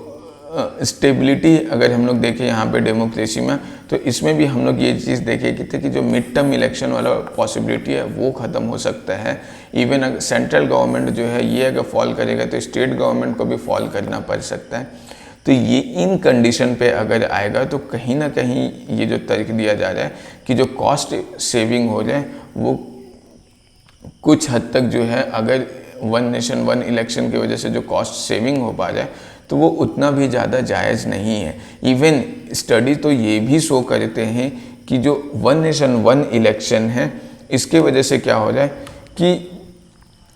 स्टेबिलिटी अगर हम लोग देखें यहाँ पे डेमोक्रेसी में, तो इसमें भी हम लोग ये चीज़ देखे कि जो मिड टर्म इलेक्शन वाला पॉसिबिलिटी है वो ख़त्म हो सकता है। इवन अगर सेंट्रल गवर्नमेंट जो है ये अगर फॉल करेगा तो स्टेट गवर्नमेंट को भी फॉल करना पड़ सकता है। तो ये इन कंडीशन पे अगर आएगा तो कहीं ना कहीं ये जो तर्क दिया जा रहा है कि जो कॉस्ट सेविंग हो जाए वो कुछ हद तक जो है, अगर वन नेशन वन इलेक्शन की वजह से जो कॉस्ट सेविंग हो पा रहा है तो वो उतना भी ज़्यादा जायज़ नहीं है। इवन स्टडी तो ये भी शो करते हैं कि जो वन नेशन वन इलेक्शन है इसके वजह से क्या हो रहा है कि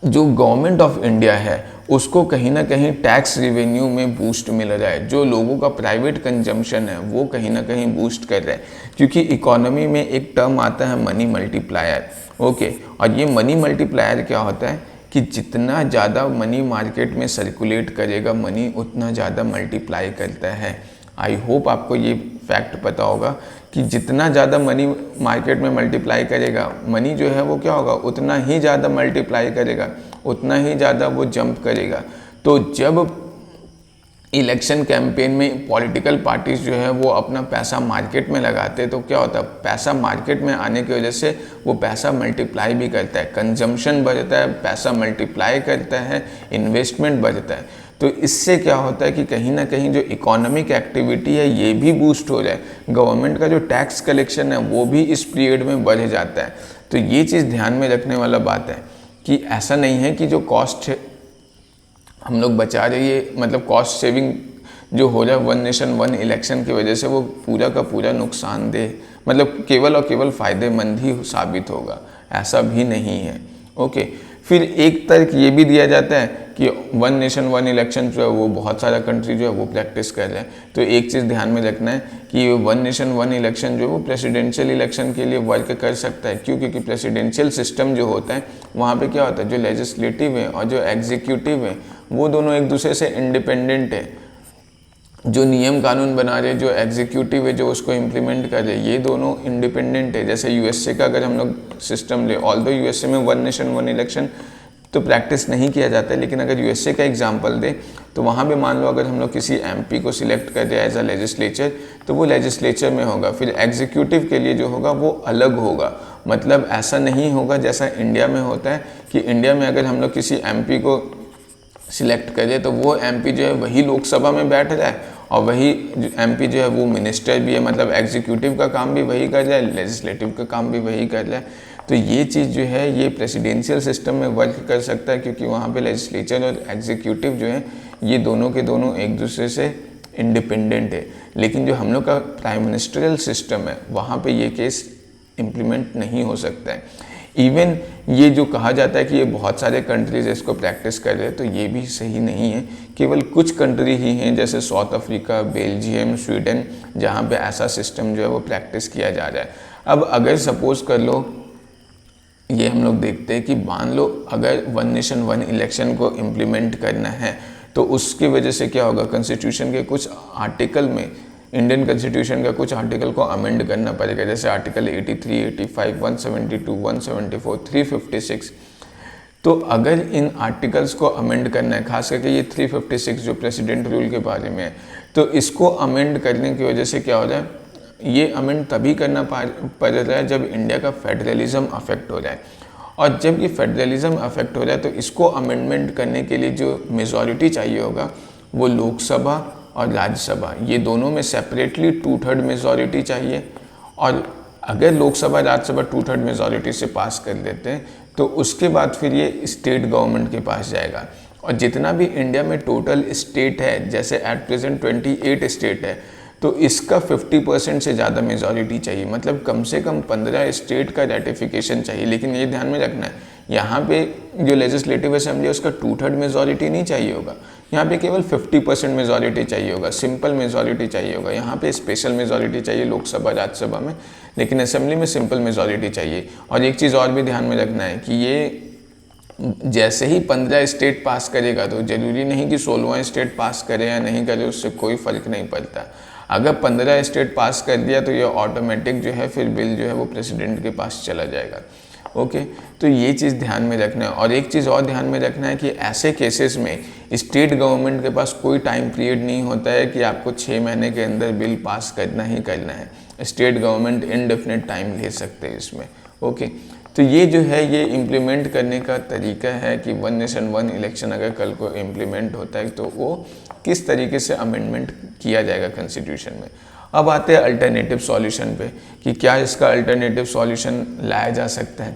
जो गवर्नमेंट ऑफ इंडिया है उसको कहीं ना कहीं टैक्स रिवेन्यू में बूस्ट मिल रहा है, जो लोगों का प्राइवेट कंजम्पशन है वो कहीं ना कहीं बूस्ट कर रहा है, क्योंकि इकोनॉमी में एक टर्म आता है मनी मल्टीप्लायर। ओके, और ये मनी मल्टीप्लायर क्या होता है कि जितना ज़्यादा मनी मार्केट में सर्कुलेट करेगा, मनी उतना ज़्यादा मल्टीप्लाई करता है। आई होप आपको ये फैक्ट पता होगा कि जितना ज़्यादा मनी मार्केट में मल्टीप्लाई करेगा, मनी जो है वो क्या होगा, उतना ही ज़्यादा मल्टीप्लाई करेगा, उतना ही ज़्यादा वो जंप करेगा। तो जब इलेक्शन कैंपेन में पॉलिटिकल पार्टीज जो है वो अपना पैसा मार्केट में लगाते हैं, तो क्या होता है, पैसा मार्केट में आने की वजह से वो पैसा मल्टीप्लाई भी करता है, कंजम्पशन बढ़ता है, पैसा मल्टीप्लाई करता है, इन्वेस्टमेंट बढ़ता है। तो इससे क्या होता है कि कहीं ना कहीं जो इकोनॉमिक एक्टिविटी है ये भी बूस्ट हो जाए, गवर्नमेंट का जो टैक्स कलेक्शन है वो भी इस पीरियड में बढ़ जाता है। तो ये चीज़ ध्यान में रखने वाला बात है कि ऐसा नहीं है कि जो कॉस्ट हम लोग बचा रहे हैं, मतलब कॉस्ट सेविंग जो हो रहा है वन नेशन वन इलेक्शन की वजह से, वो पूरा का पूरा नुकसानदेह, मतलब केवल और केवल फ़ायदेमंद ही साबित होगा, ऐसा भी नहीं है। ओके, फिर एक तर्क ये भी दिया जाता है कि वन नेशन वन इलेक्शन जो है वो बहुत सारा कंट्री जो है वो प्रैक्टिस कर रहे हैं। तो एक चीज़ ध्यान में रखना है कि वन नेशन वन इलेक्शन जो है वो प्रेसिडेंशियल इलेक्शन के लिए वर्क कर सकता है। क्यों? क्योंकि प्रेसिडेंशियल सिस्टम जो होता है वहाँ पे क्या होता है, जो लेजिस्लेटिव है और जो एग्जीक्यूटिव है वो दोनों एक दूसरे से इंडिपेंडेंट है। जो नियम कानून बना रहे, जो एग्जीक्यूटिव है जो उसको इम्प्लीमेंट कर रहे, ये दोनों इंडिपेंडेंट है। जैसे यूएसए का अगर हम लोग सिस्टम ले, ऑल्दो यूएसए में वन नेशन वन इलेक्शन तो प्रैक्टिस नहीं किया जाता है, लेकिन अगर यूएसए का एग्जांपल दे तो वहाँ पे मान लो अगर हम लोग किसी एमपी को सिलेक्ट कर रहे हैं एज अ लेजिस्लेचर, तो वो लेजिस्लेचर में होगा। फिर एग्जीक्यूटिव के लिए जो होगा वो अलग होगा। मतलब ऐसा नहीं होगा जैसा इंडिया में होता है कि इंडिया में अगर हम लोग किसी एमपी को सिलेक्ट करें तो वो एमपी जो है वही लोकसभा में बैठ रहा है और वही एमपी जो है वो मिनिस्टर भी है, मतलब एग्जीक्यूटिव का काम भी वही कर रहा है, लेजिस्लेटिव का काम भी वही कर रहा है। तो ये चीज़ जो है ये प्रेसिडेंशियल सिस्टम में वर्क कर सकता है, क्योंकि वहाँ पे लेजिस्लेचर और एग्जीक्यूटिव जो है ये दोनों के दोनों एक दूसरे से इंडिपेंडेंट है। लेकिन जो हम लोग का प्राइम मिनिस्ट्रियल सिस्टम है वहाँ पे ये केस इम्प्लीमेंट नहीं हो सकता है। इवन ये जो कहा जाता है कि ये बहुत सारे कंट्रीज इसको प्रैक्टिस कर रहे हैं, तो ये भी सही नहीं है। केवल कुछ कंट्री ही हैं जैसे साउथ अफ्रीका, बेल्जियम, स्वीडन, जहाँ पे ऐसा सिस्टम जो है वो प्रैक्टिस किया जा रहा है। अब अगर सपोज कर लो, ये हम लोग देखते हैं कि मान लो अगर वन नेशन वन इलेक्शन को इम्प्लीमेंट करना है तो उसकी वजह से क्या होगा, कॉन्स्टिट्यूशन के कुछ आर्टिकल में, इंडियन कॉन्स्टिट्यूशन का कुछ आर्टिकल को अमेंड करना पड़ेगा, जैसे आर्टिकल 83, 85, 172, 174, 356। तो अगर इन आर्टिकल्स को अमेंड करना है, खास करके ये 356 जो प्रेसिडेंट रूल के बारे में है, तो इसको अमेंड करने की वजह से क्या हो रहा है, ये अमेंड तभी करना पड़ रहा है जब इंडिया का फेडरलिज्म अफेक्ट हो रहा है। और जब ये फेडरलिज्म अफेक्ट हो रहा है तो इसको अमेंडमेंट करने के लिए जो मेजॉरिटी चाहिए होगा वो लोकसभा और राज्यसभा, ये दोनों में सेपरेटली 2/3 मेजॉरिटी चाहिए। और अगर लोकसभा राज्यसभा 2/3 मेजॉरिटी से पास कर लेते हैं तो उसके बाद फिर ये स्टेट गवर्नमेंट के पास जाएगा। और जितना भी इंडिया में टोटल स्टेट है, जैसे एट प्रेजेंट 28 स्टेट है, तो इसका 50% से ज़्यादा मेजॉरिटी चाहिए, मतलब कम से कम 15 स्टेट का रेटिफिकेशन चाहिए। लेकिन ये ध्यान में रखना है, यहाँ पे जो लेजिस्लेटिव असेंबली है उसका 2/3 मेजॉरिटी नहीं चाहिए होगा, यहाँ पे केवल 50% मेजॉरिटी चाहिए होगा, सिंपल मेजॉरिटी चाहिए होगा। यहाँ पे स्पेशल मेजॉरिटी चाहिए लोकसभा राज्यसभा में, लेकिन असेंबली में सिंपल मेजॉरिटी चाहिए। और एक चीज़ और भी ध्यान में रखना है कि ये जैसे ही 15 स्टेट पास करेगा तो ज़रूरी नहीं कि 16वां स्टेट पास करे या नहीं करे, उससे कोई फ़र्क नहीं पड़ता। अगर 15 स्टेट पास कर दिया तो ये ऑटोमेटिक जो है फिर बिल जो है वो प्रेसिडेंट के पास चला जाएगा। ओके, तो ये चीज़ ध्यान में रखना है। और एक चीज़ और ध्यान में रखना है कि ऐसे केसेस में स्टेट गवर्नमेंट के पास कोई टाइम पीरियड नहीं होता है कि आपको 6 महीने के अंदर बिल पास करना ही करना है। स्टेट गवर्नमेंट इनडेफिनेट टाइम ले सकते हैं इसमें। ओके, तो ये जो है ये इम्प्लीमेंट करने का तरीका है कि वन नेशन वन इलेक्शन अगर कल को इम्प्लीमेंट होता है तो वो किस तरीके से अमेंडमेंट किया जाएगा कॉन्स्टिट्यूशन में। अब आते हैं अल्टरनेटिव सॉल्यूशन पे कि क्या इसका अल्टरनेटिव सॉल्यूशन लाया जा सकता है।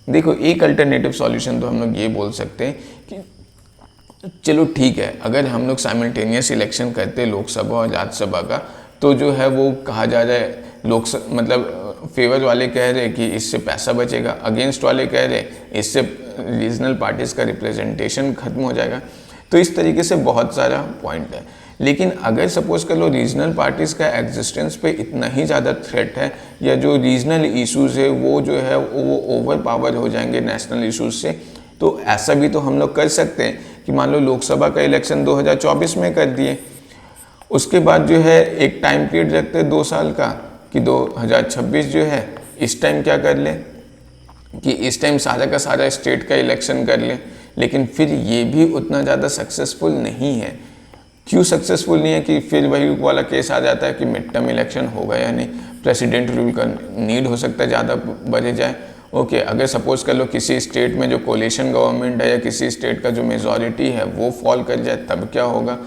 देखो, एक अल्टरनेटिव सॉल्यूशन तो हम लोग ये बोल सकते हैं कि चलो ठीक है, अगर हम लोग साइमल्टेनियस इलेक्शन करते हैं लोकसभा और राज्यसभा का, तो जो है वो कहा जा रहा है लोकसभा मतलब फेवर वाले कह रहे कि इससे पैसा बचेगा, अगेंस्ट वाले कह रहे इससे रीजनल पार्टीज़ का रिप्रेजेंटेशन खत्म हो जाएगा। तो इस तरीके से बहुत सारा पॉइंट है। लेकिन अगर सपोज कर लो रीजनल पार्टीज़ का एग्जिस्टेंस पे इतना ही ज़्यादा थ्रेट है, या जो रीजनल इश्यूज़ है वो जो है वो ओवर पावर हो जाएंगे नेशनल इश्यूज़ से, तो ऐसा भी तो हम लोग कर सकते हैं कि मान लो लोकसभा का इलेक्शन 2024 में कर दिए, उसके बाद जो है एक टाइम पीरियड रखते हैं 2 साल का कि 2026 जो है इस टाइम क्या कर ले कि इस टाइम सारा का सारा स्टेट का इलेक्शन कर ले। लेकिन फिर ये भी उतना ज़्यादा सक्सेसफुल नहीं है। क्यों सक्सेसफुल नहीं है कि फिर वही वाला केस आ जाता है कि मिड टर्म इलेक्शन होगा या नहीं, प्रेसिडेंट रूल का नीड हो सकता है ज़्यादा बढ़ जाए। ओके, अगर सपोज कर लो किसी स्टेट में जो कोलिशन गवर्नमेंट है या किसी स्टेट का जो मेजॉरिटी है वो फॉल कर जाए, तब क्या होगा,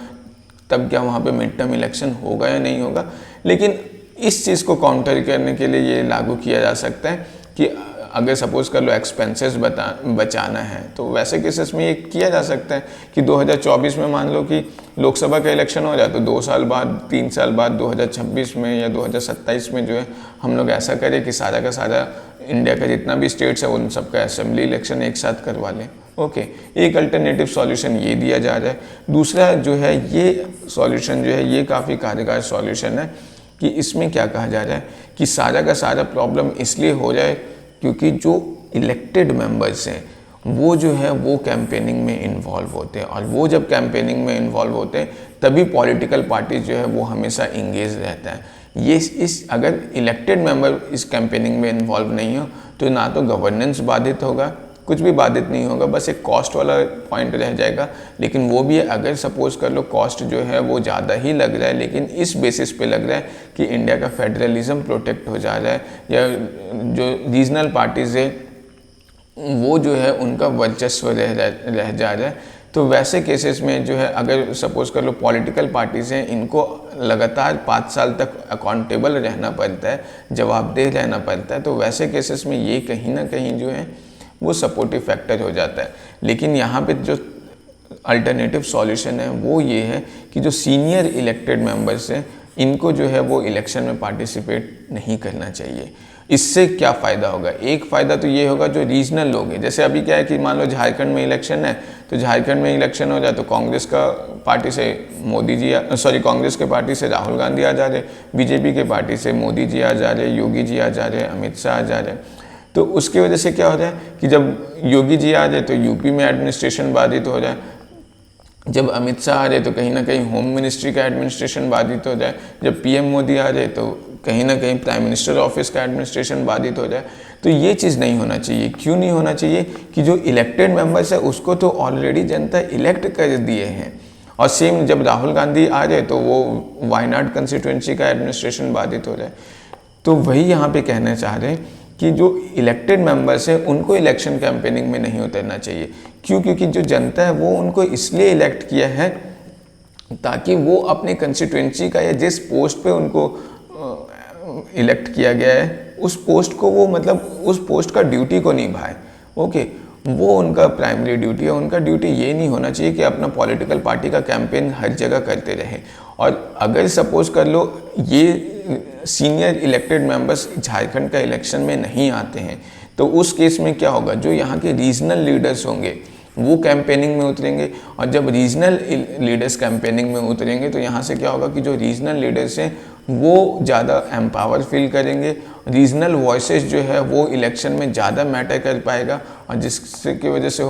तब क्या वहाँ पे मिड टर्म इलेक्शन होगा या नहीं होगा। लेकिन इस चीज़ को काउंटर करने के लिए ये लागू किया जा सकता है कि अगर सपोज कर लो एक्सपेंसेस बचाना है तो वैसे केसेस में ये किया जा सकता है कि 2024 में मान लो कि लोकसभा का इलेक्शन हो जाए तो 2 साल बाद 3 साल बाद 2026 में या 2027 में जो है हम लोग ऐसा करें कि सारा का सारा इंडिया का जितना भी स्टेट्स है उन सबका असेंबली इलेक्शन एक साथ करवा लें। ओके, एक अल्टरनेटिव सॉल्यूशन ये दिया जा रहा है। दूसरा जो है ये सॉल्यूशन जो है ये काफ़ी कारगर सॉल्यूशन है कि इसमें क्या कहा जा रहा है कि सारा का सारा प्रॉब्लम इसलिए हो जाए क्योंकि जो इलेक्टेड मेंबर्स हैं वो जो है वो कैंपेनिंग में इन्वॉल्व होते हैं, और वो जब कैंपेनिंग में इन्वॉल्व होते हैं तभी पॉलिटिकल पार्टी जो है वो हमेशा इंगेज रहता है। ये इस अगर इलेक्टेड मेंबर इस कैंपेनिंग में इन्वॉल्व नहीं हो तो ना तो गवर्नेंस बाधित होगा, कुछ भी बाधित नहीं होगा, बस एक कॉस्ट वाला पॉइंट रह जाएगा। लेकिन वो भी अगर सपोज कर लो कॉस्ट जो है वो ज़्यादा ही लग रहा है, लेकिन इस बेसिस पे लग रहा है कि इंडिया का फेडरलिज्म प्रोटेक्ट हो जा रहा है या जो रीजनल पार्टीज़ है वो जो है उनका वर्चस्व रह जा रहा है, तो वैसे केसेस में जो है अगर सपोज कर लो पॉलिटिकल पार्टीज़ हैं इनको लगातार 5 साल तक अकाउंटेबल रहना पड़ता है, जवाबदेह रहना पड़ता है, तो वैसे केसेस में ये कहीं ना कहीं जो है वो सपोर्टिव फैक्टर हो जाता है। लेकिन यहाँ पे जो अल्टरनेटिव सॉल्यूशन है वो ये है कि जो सीनियर इलेक्टेड मेंबर्स हैं इनको जो है वो इलेक्शन में पार्टिसिपेट नहीं करना चाहिए। इससे क्या फ़ायदा होगा, एक फ़ायदा तो ये होगा जो रीजनल लोग हैं, जैसे अभी क्या है कि मान लो झारखंड में इलेक्शन है तो झारखंड में इलेक्शन हो जाए तो कांग्रेस का पार्टी से मोदी जी कांग्रेस के पार्टी से राहुल गांधी आ जा रहे, बीजेपी के पार्टी से मोदी जी आ जा रहे, योगी जी आ जा रहे, अमित शाह आ जा रहे, तो उसकी वजह से क्या हो रहा है कि जब योगी जी आ जाए तो यूपी में एडमिनिस्ट्रेशन बाधित हो जाए, जब अमित शाह आ रहे तो कहीं ना कहीं होम मिनिस्ट्री का एडमिनिस्ट्रेशन बाधित हो जाए, जब पीएम मोदी आ रहे तो कहीं ना कहीं प्राइम मिनिस्टर ऑफिस का एडमिनिस्ट्रेशन बाधित हो जाए। तो ये चीज़ नहीं होना चाहिए। क्यों नहीं होना चाहिए कि जो इलेक्टेड मेंबर्स है उसको तो ऑलरेडी जनता इलेक्ट कर दिए हैं, और सेम जब राहुल गांधी आ जाए तो वो वायनाड कंस्टिट्यूंसी का एडमिनिस्ट्रेशन बाधित हो जाए। तो वही यहाँ पे कहना चाह रहे हैं कि जो इलेक्टेड मेंबर्स हैं उनको इलेक्शन कैंपेनिंग में नहीं उतरना चाहिए। क्यों? क्योंकि जो जनता है वो उनको इसलिए इलेक्ट किया है ताकि वो अपने कंस्टिट्यूंसी का या जिस पोस्ट पे उनको इलेक्ट किया गया है उस पोस्ट को वो मतलब उस पोस्ट का ड्यूटी को निभाए। ओके, वो उनका प्राइमरी ड्यूटी है। उनका ड्यूटी ये नहीं होना चाहिए कि अपना पॉलिटिकल पार्टी का कैंपेन हर जगह करते रहे। और अगर सपोज कर लो ये सीनियर इलेक्टेड मेंबर्स झारखंड का इलेक्शन में नहीं आते हैं तो उस केस में क्या होगा, जो यहाँ के रीजनल लीडर्स होंगे वो कैंपेनिंग में उतरेंगे, और जब रीजनल लीडर्स कैंपेनिंग में उतरेंगे तो यहाँ से क्या होगा कि जो रीजनल लीडर्स हैं वो ज़्यादा एम्पावर फील करेंगे, रीजनल वॉइसेस जो है वो इलेक्शन में ज़्यादा मैटर कर पाएगा, और जिससे की वजह से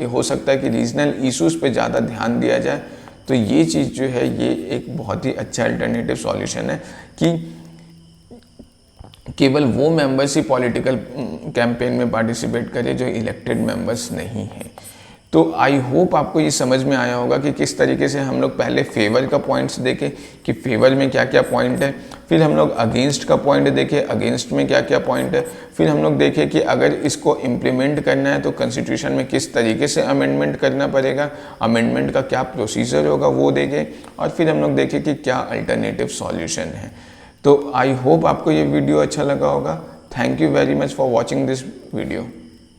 हो सकता है कि रीजनल इश्यूज़ पे ज़्यादा ध्यान दिया जाए। तो ये चीज़ जो है ये एक बहुत ही अच्छा अल्टरनेटिव सॉल्यूशन है कि केवल वो मेंबर्स ही पॉलिटिकल कैंपेन में पार्टिसिपेट करें जो इलेक्टेड मेंबर्स नहीं हैं। तो आई होप आपको ये समझ में आया होगा कि किस तरीके से हम लोग पहले फेवर का पॉइंट्स देखें कि फेवर में क्या क्या पॉइंट है, फिर हम लोग अगेंस्ट का पॉइंट देखें अगेंस्ट में क्या क्या पॉइंट है, फिर हम लोग देखें कि अगर इसको इम्प्लीमेंट करना है तो कॉन्स्टिट्यूशन में किस तरीके से अमेंडमेंट करना पड़ेगा, अमेंडमेंट का क्या प्रोसीजर होगा वो देखें, और फिर हम लोग देखें कि क्या अल्टरनेटिव सॉल्यूशन है। तो आई होप आपको ये वीडियो अच्छा लगा होगा। Thank you very much for watching this video.